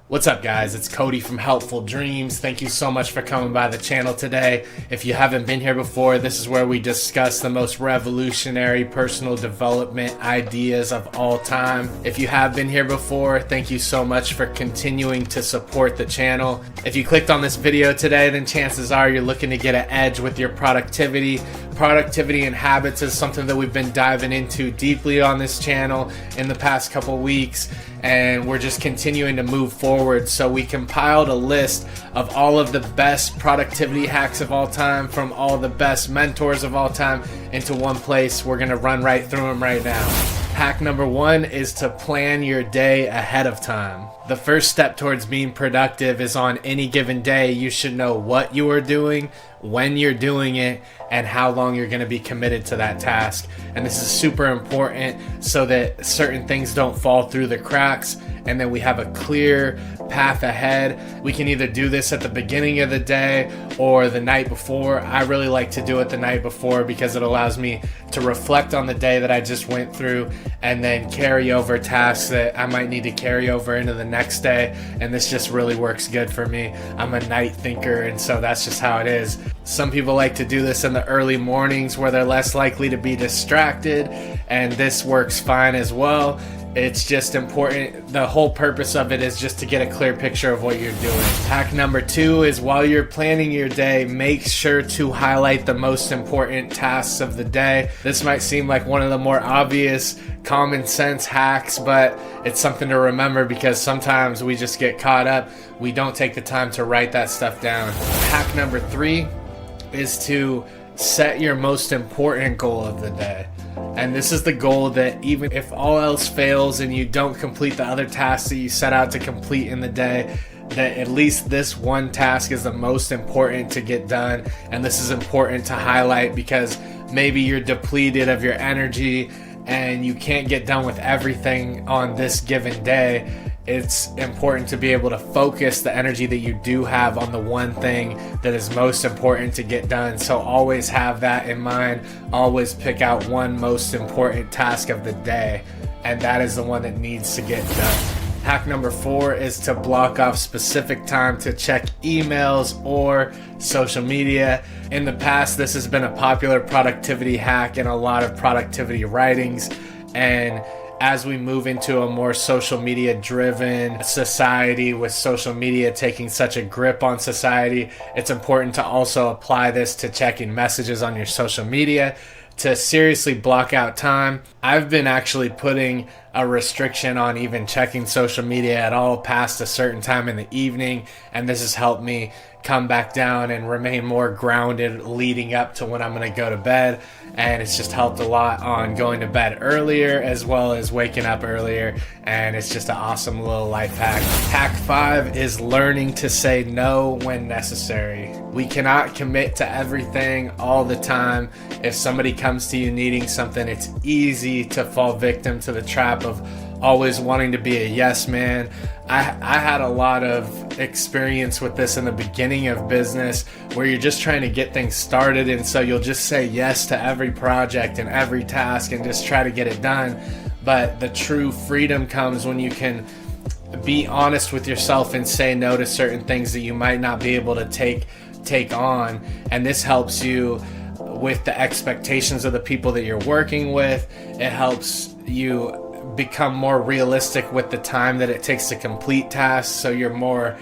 What's up, guys? It's Cody from Helpful Dreams. Thank you so much for coming by the channel today. If you haven't been here before, this is where we discuss the most revolutionary personal development ideas of all time. If you have been here before, thank you so much for continuing to support the channel. If you clicked on this video today, then chances are you're looking to get an edge with your productivity. Productivity and habits is something that we've been diving into deeply on this channel in the past couple weeks, and we're just continuing to move forward. So we compiled a list of all of the best productivity hacks of all time from all the best mentors of all time into one place. We're gonna run right through them right now. Hack number one is to plan your day ahead of time. The first step towards being productive is on any given day, you should know what you are doing, when you're doing it, and how long you're going to be committed to that task. And this is super important so that certain things don't fall through the cracks, and then we have a clear path ahead. We can either do this at the beginning of the day or the night before. I really like to do it the night before because it allows me to reflect on the day that I just went through and then carry over tasks that I might need to carry over into the next day. And this just really works good for me. I'm a night thinker, and so that's just how it is. Some people like to do this in the early mornings where they're less likely to be distracted, and this works fine as well. It's just important. The whole purpose of it is just to get a clear picture of what you're doing. Hack number two is while you're planning your day, make sure to highlight the most important tasks of the day. This might seem like one of the more obvious common sense hacks, but it's something to remember because sometimes we just get caught up. We don't take the time to write that stuff down. Hack number three is to set your most important goal of the day. And this is the goal that even if all else fails and you don't complete the other tasks that you set out to complete in the day, that at least this one task is the most important to get done. And this is important to highlight because maybe you're depleted of your energy and you can't get done with everything on this given day. It's important to be able to focus the energy that you do have on the one thing that is most important to get done. So always have that in mind. Always pick out one most important task of the day, and that is the one that needs to get done. Hack number four is to block off specific time to check emails or social media. In the past, this has been a popular productivity hack in a lot of productivity writings, and as we move into a more social media driven society, with social media taking such a grip on society, it's important to also apply this to checking messages on your social media, to seriously block out time. I've been actually putting a restriction on even checking social media at all past a certain time in the evening, and this has helped me come back down and remain more grounded leading up to when I'm going to go to bed. And it's just helped a lot on going to bed earlier as well as waking up earlier, and it's just an awesome little life hack. Hack five is learning to say no when necessary. We cannot commit to everything all the time. If somebody comes to you needing something, it's easy to fall victim to the trap of always wanting to be a yes man. I had a lot of experience with this in the beginning of business where you're just trying to get things started, and so you'll just say yes to every project and every task and just try to get it done. But the true freedom comes when you can be honest with yourself and say no to certain things that you might not be able to take on, and this helps you with the expectations of the people that you're working with. It helps you become more realistic with the time that it takes to complete tasks, so you're more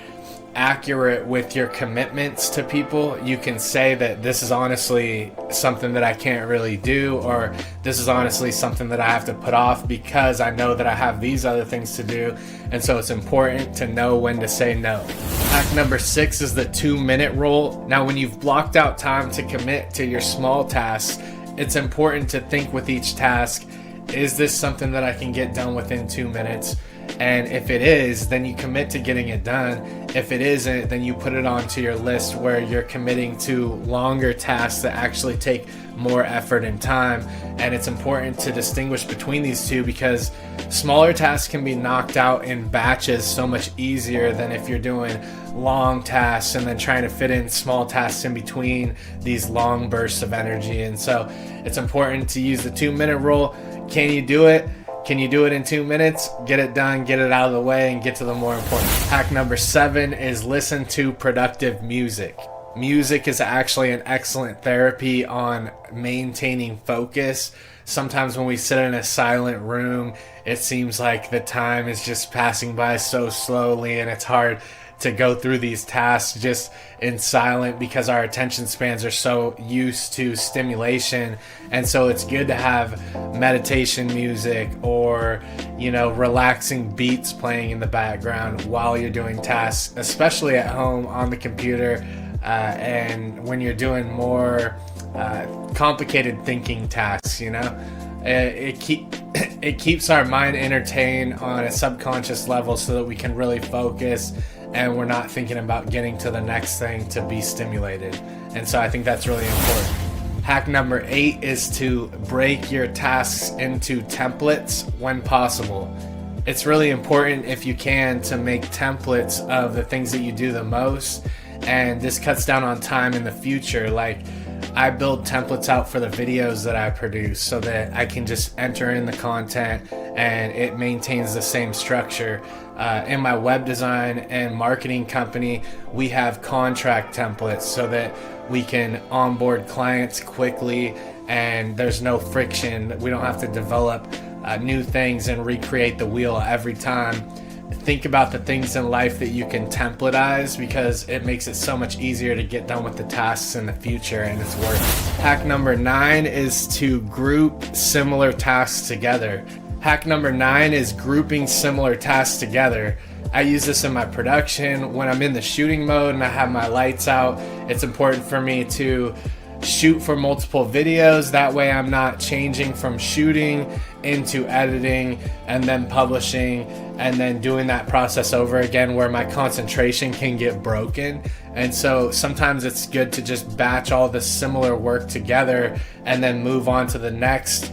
accurate with your commitments to people. You can say that this is honestly something that I can't really do, or this is honestly something that I have to put off because I know that I have these other things to do. And so it's important to know when to say no. Hack number six is the 2-minute rule. Now, when you've blocked out time to commit to your small tasks, it's important to think with each task, is this something that I can get done within 2 minutes? And if it is, then you commit to getting it done. If it isn't, then you put it onto your list where you're committing to longer tasks that actually take more effort and time. And it's important to distinguish between these two because smaller tasks can be knocked out in batches so much easier than if you're doing long tasks and then trying to fit in small tasks in between these long bursts of energy. And so it's important to use the 2-minute rule. Can you do it? Can you do it in 2 minutes? Get it done, get it out of the way, and get to the more important. Hack number 7 is listen to productive music. Music is actually an excellent therapy on maintaining focus. Sometimes when we sit in a silent room, it seems like the time is just passing by so slowly, and it's hard to go through these tasks just in silent because our attention spans are so used to stimulation. And so it's good to have meditation music or, relaxing beats playing in the background while you're doing tasks, especially at home on the computer, and when you're doing more complicated thinking tasks. It keeps our mind entertained on a subconscious level so that we can really focus and we're not thinking about getting to the next thing to be stimulated. And so I think that's really important. Hack number 8 is to break your tasks into templates when possible. It's really important, if you can, to make templates of the things that you do the most, and this cuts down on time in the future. Like, I build templates out for the videos that I produce so that I can just enter in the content and it maintains the same structure. In my web design and marketing company, we have contract templates so that we can onboard clients quickly and there's no friction. We don't have to develop new things and recreate the wheel every time. Think about the things in life that you can templatize, because it makes it so much easier to get done with the tasks in the future, and it's worth it. Hack number 9 is to group similar tasks together. Hack number 9 is grouping similar tasks together. I use this in my production. When I'm in the shooting mode and I have my lights out, it's important for me to shoot for multiple videos. That way I'm not changing from shooting into editing and then publishing and then doing that process over again, where my concentration can get broken. And so sometimes it's good to just batch all the similar work together and then move on to the next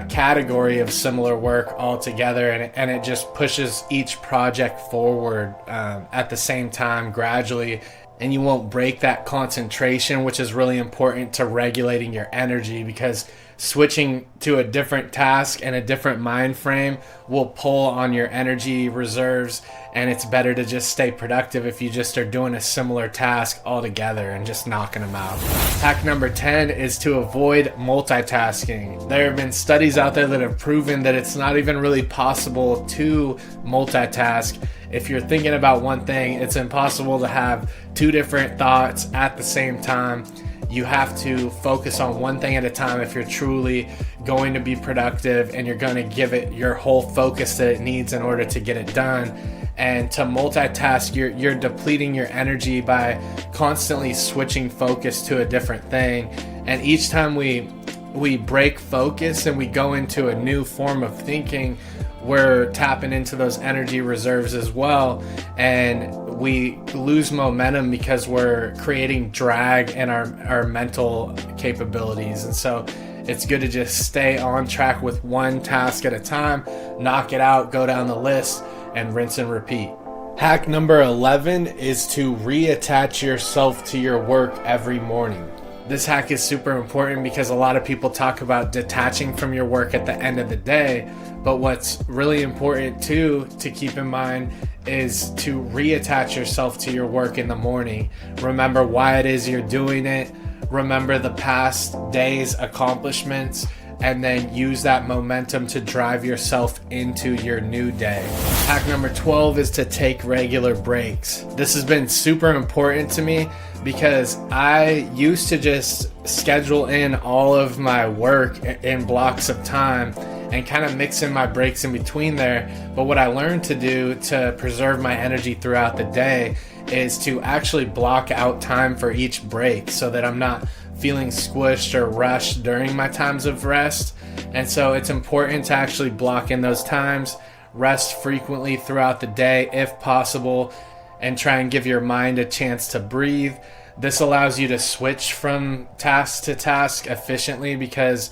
category of similar work altogether, and it just pushes each project forward at the same time gradually. And you won't break that concentration, which is really important to regulating your energy, because switching to a different task and a different mind frame will pull on your energy reserves, and it's better to just stay productive if you just are doing a similar task all together and just knocking them out. Hack number 10 is to avoid multitasking. There have been studies out there that have proven that it's not even really possible to multitask. If you're thinking about one thing, it's impossible to have 2 different thoughts at the same time. You have to focus on one thing at a time if you're truly going to be productive and you're going to give it your whole focus that it needs in order to get it done. And to multitask, you're depleting your energy by constantly switching focus to a different thing. And each time we break focus and we go into a new form of thinking, we're tapping into those energy reserves as well, and we lose momentum because we're creating drag in our mental capabilities. And so it's good to just stay on track with one task at a time, knock it out, go down the list, and rinse and repeat. Hack number 11 is to reattach yourself to your work every morning. This hack is super important because a lot of people talk about detaching from your work at the end of the day, but what's really important too to keep in mind is to reattach yourself to your work in the morning. Remember why it is you're doing it. Remember the past day's accomplishments, and then use that momentum to drive yourself into your new day. Hack number 12 is to take regular breaks. This has been super important to me because I used to just schedule in all of my work in blocks of time and kind of mix in my breaks in between there. But what I learned to do to preserve my energy throughout the day is to actually block out time for each break so that I'm not feeling squished or rushed during my times of rest. And so it's important to actually block in those times, rest frequently throughout the day if possible, and try and give your mind a chance to breathe. This allows you to switch from task to task efficiently because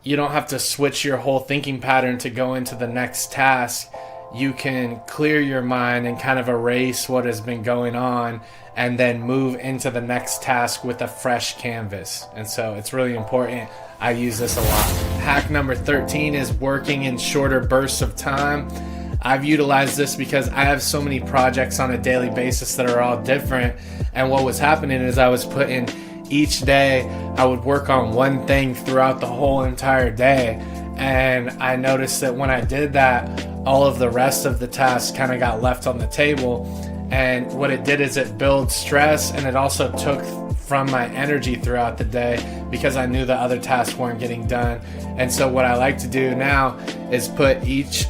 you don't have to switch your whole thinking pattern to go into the next task. you can clear your mind and kind of erase what has been going on and then move into the next task with a fresh canvas. And so it's really important. I use this a lot. Hack number 13 is working in shorter bursts of time. I've utilized this because I have so many projects on a daily basis that are all different. And what was happening is I was putting each day, I would work on one thing throughout the whole entire day. And I noticed that when I did that, all of the rest of the tasks kind of got left on the table. And what it did is it built stress, and it also took from my energy throughout the day because I knew the other tasks weren't getting done. And so what I like to do now is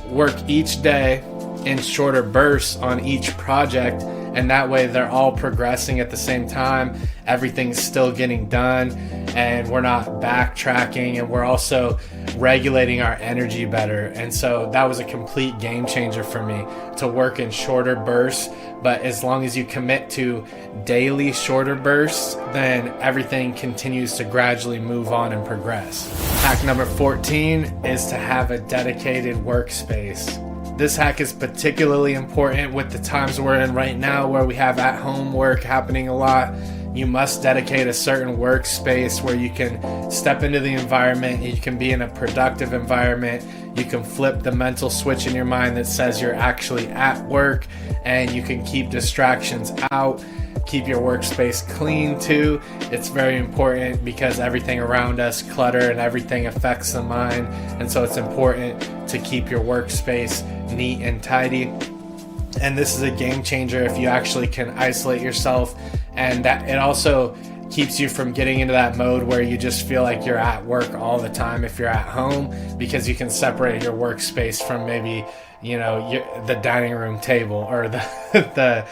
work each day in shorter bursts on each project, and that way they're all progressing at the same time. Everything's still getting done, and we're not backtracking, and we're also regulating our energy better. And so that was a complete game changer for me, to work in shorter bursts. But as long as you commit to daily shorter bursts, then everything continues to gradually move on and progress. Hack number 14 is to have a dedicated workspace. This hack is particularly important with the times we're in right now, where we have at-home work happening a lot. You must dedicate a certain workspace where you can step into the environment, you can be in a productive environment, you can flip the mental switch in your mind that says you're actually at work, and you can keep distractions out. Keep your workspace clean too. It's very important because everything around us, clutter and everything, affects the mind. And so it's important to keep your workspace neat and tidy. And this is a game changer if you actually can isolate yourself, and that it also keeps you from getting into that mode where you just feel like you're at work all the time if you're at home, because you can separate your workspace from maybe, the dining room table or the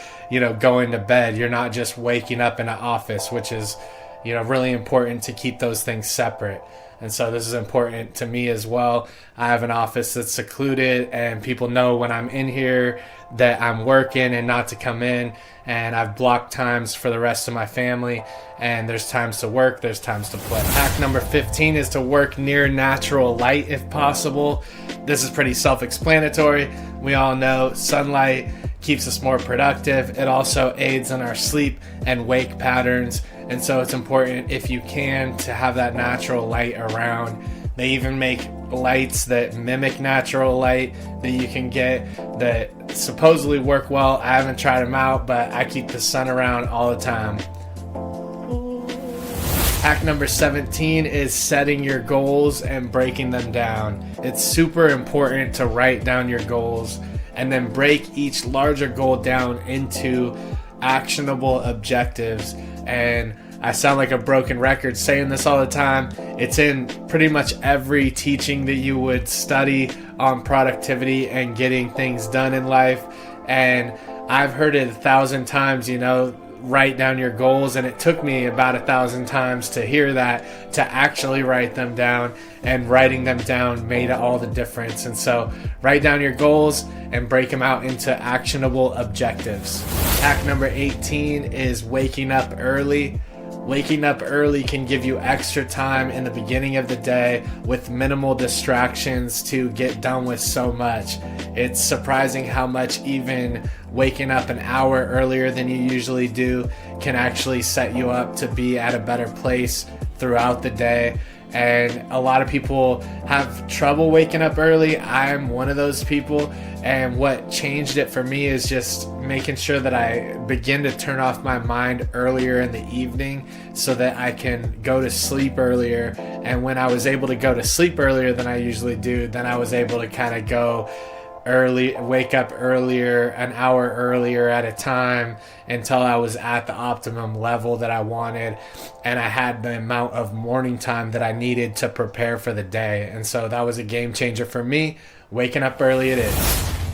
going to bed. You're not just waking up in an office, which is, really important to keep those things separate. And so this is important to me as well. I have an office that's secluded, and people know when I'm in here that I'm working and not to come in. And I've blocked times for the rest of my family, and there's times to work, there's times to play. Hack number 15 is to work near natural light if possible. This is pretty self-explanatory. We all know sunlight keeps us more productive. It also aids in our sleep and wake patterns. And so it's important, if you can, to have that natural light around. They even make lights that mimic natural light that you can get that supposedly work well. I haven't tried them out, but I keep the sun around all the time. Hack number 17 is setting your goals and breaking them down. It's super important to write down your goals and then break each larger goal down into actionable objectives. And I sound like a broken record saying this all the time. It's in pretty much every teaching that you would study on productivity and getting things done in life. And I've heard it 1,000 times, write down your goals. And it took me about 1,000 times to hear that, to actually write them down. And writing them down made all the difference. And so write down your goals and break them out into actionable objectives. Hack number 18 is waking up early. Waking up early can give you extra time in the beginning of the day with minimal distractions to get done with so much. It's surprising how much even waking up an hour earlier than you usually do can actually set you up to be at a better place throughout the day. And a lot of people have trouble waking up early. I'm one of those people. And what changed it for me is just making sure that I begin to turn off my mind earlier in the evening so that I can go to sleep earlier. And when I was able to go to sleep earlier than I usually do, then I was able to kind of go early, wake up earlier, an hour earlier at a time, until I was at the optimum level that I wanted, and I had the amount of morning time that I needed to prepare for the day. And so that was a game changer for me. Waking up early it is.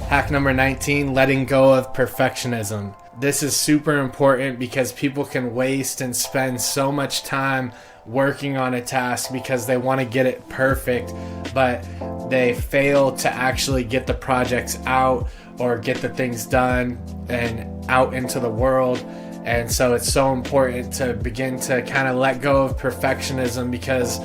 Hack number 19, letting go of perfectionism. This is super important because people can waste and spend so much time working on a task because they want to get it perfect, but they fail to actually get the projects out or get the things done and out into the world. And so it's so important to begin to kind of let go of perfectionism, because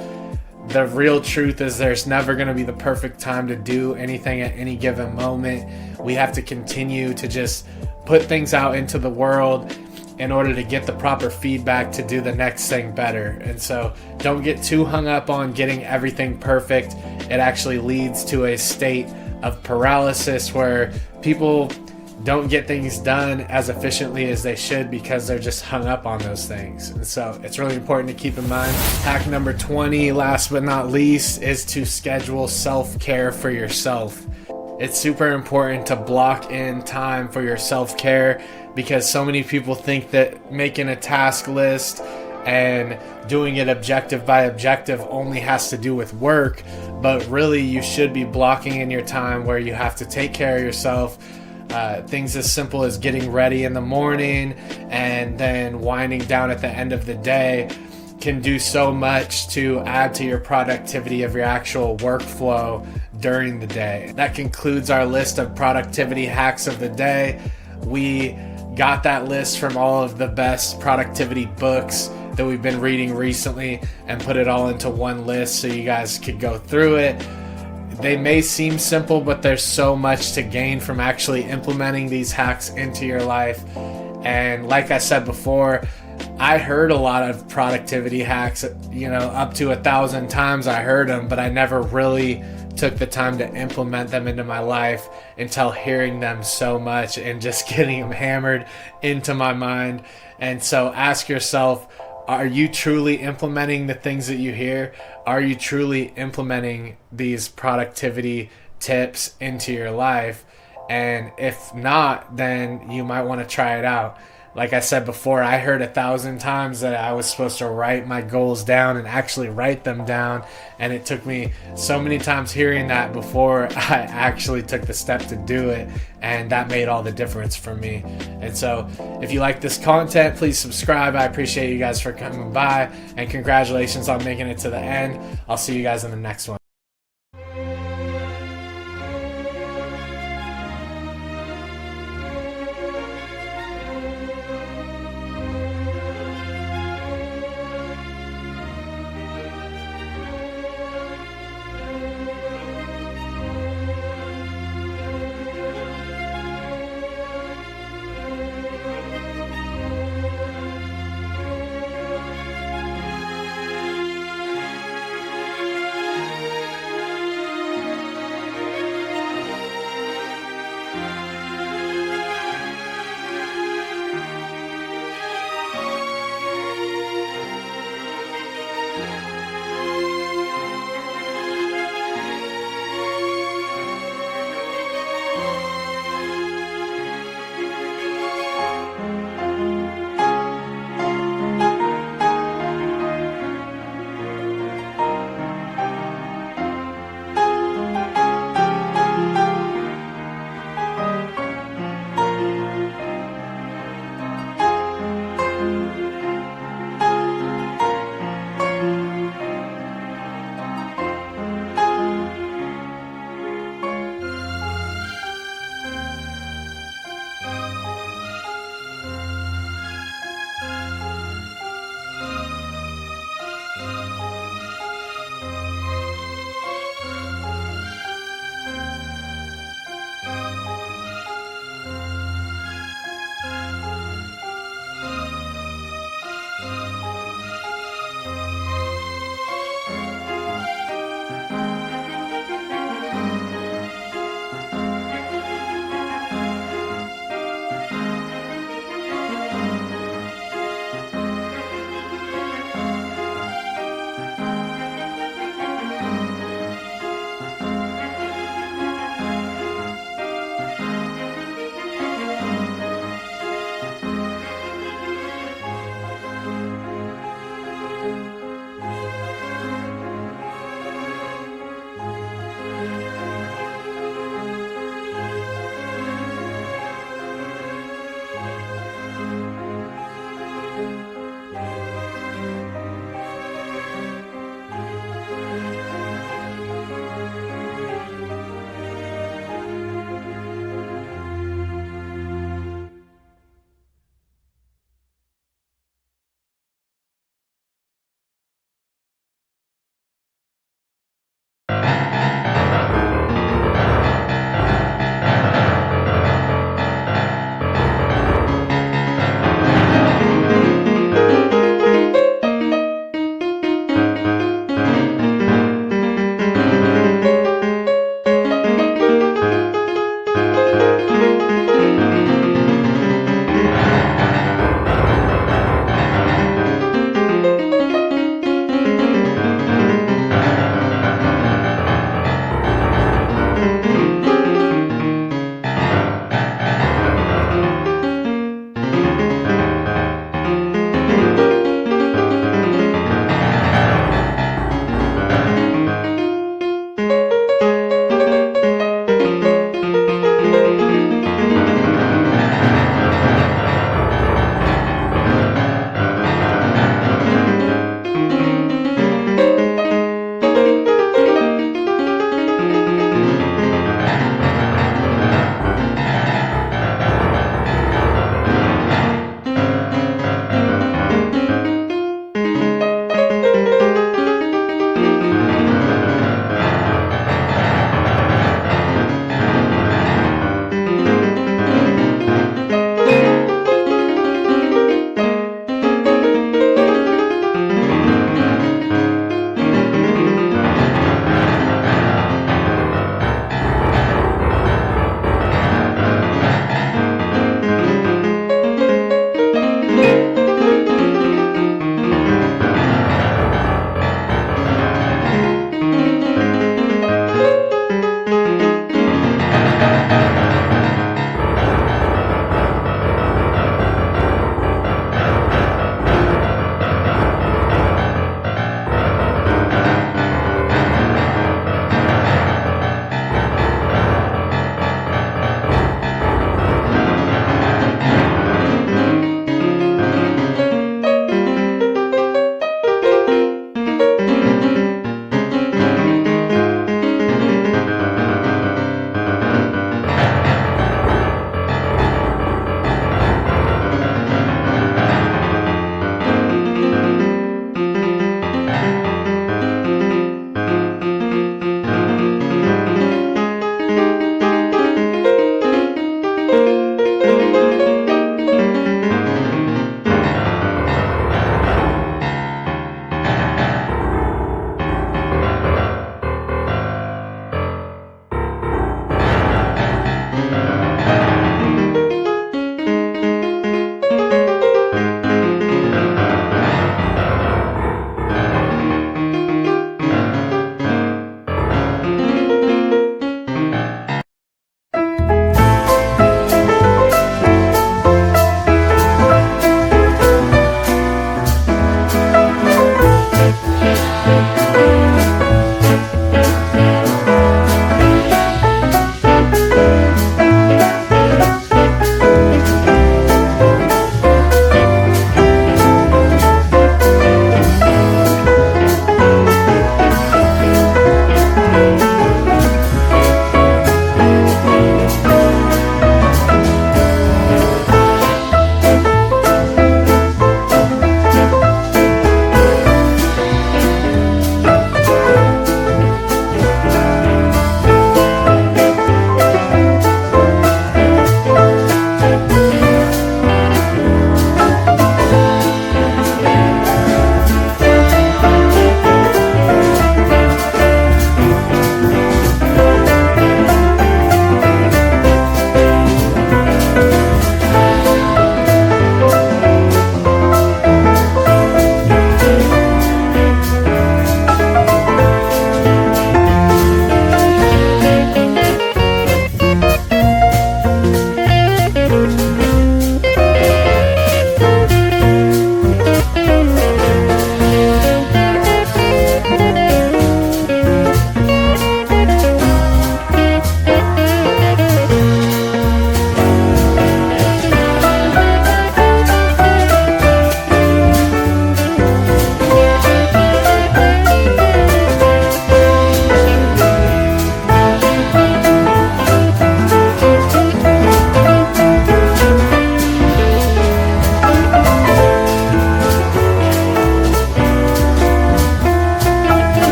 the real truth is there's never going to be the perfect time to do anything at any given moment. we have to continue to just put things out into the world in order to get the proper feedback to do the next thing better. And so don't get too hung up on getting everything perfect. It actually leads to a state of paralysis where people don't get things done as efficiently as they should because they're just hung up on those things. And so it's really important to keep in mind. Hack number 20, last but not least, is to schedule self-care for yourself. It's super important to block in time for your self-care because so many people think that making a task list and doing it objective by objective only has to do with work, but really you should be blocking in your time where you have to take care of yourself. Things as simple as getting ready in the morning and then winding down at the end of the day can do so much to add to your productivity of your actual workflow during the day. That concludes our list of productivity hacks of the day. We got that list from all of the best productivity books that we've been reading recently and put it all into one list so you guys could go through it. They may seem simple, but there's so much to gain from actually implementing these hacks into your life. And like I said before, I heard a lot of productivity hacks, up to 1,000 times I heard them, but I never really took the time to implement them into my life until hearing them so much and just getting them hammered into my mind. And so ask yourself, are you truly implementing the things that you hear? Are you truly implementing these productivity tips into your life? And if not, then you might want to try it out. Like I said before, I heard 1,000 times that I was supposed to write my goals down and actually write them down. And it took me so many times hearing that before I actually took the step to do it. And that made all the difference for me. And so if you like this content, please subscribe. I appreciate you guys for coming by. And congratulations on making it to the end. I'll see you guys in the next one.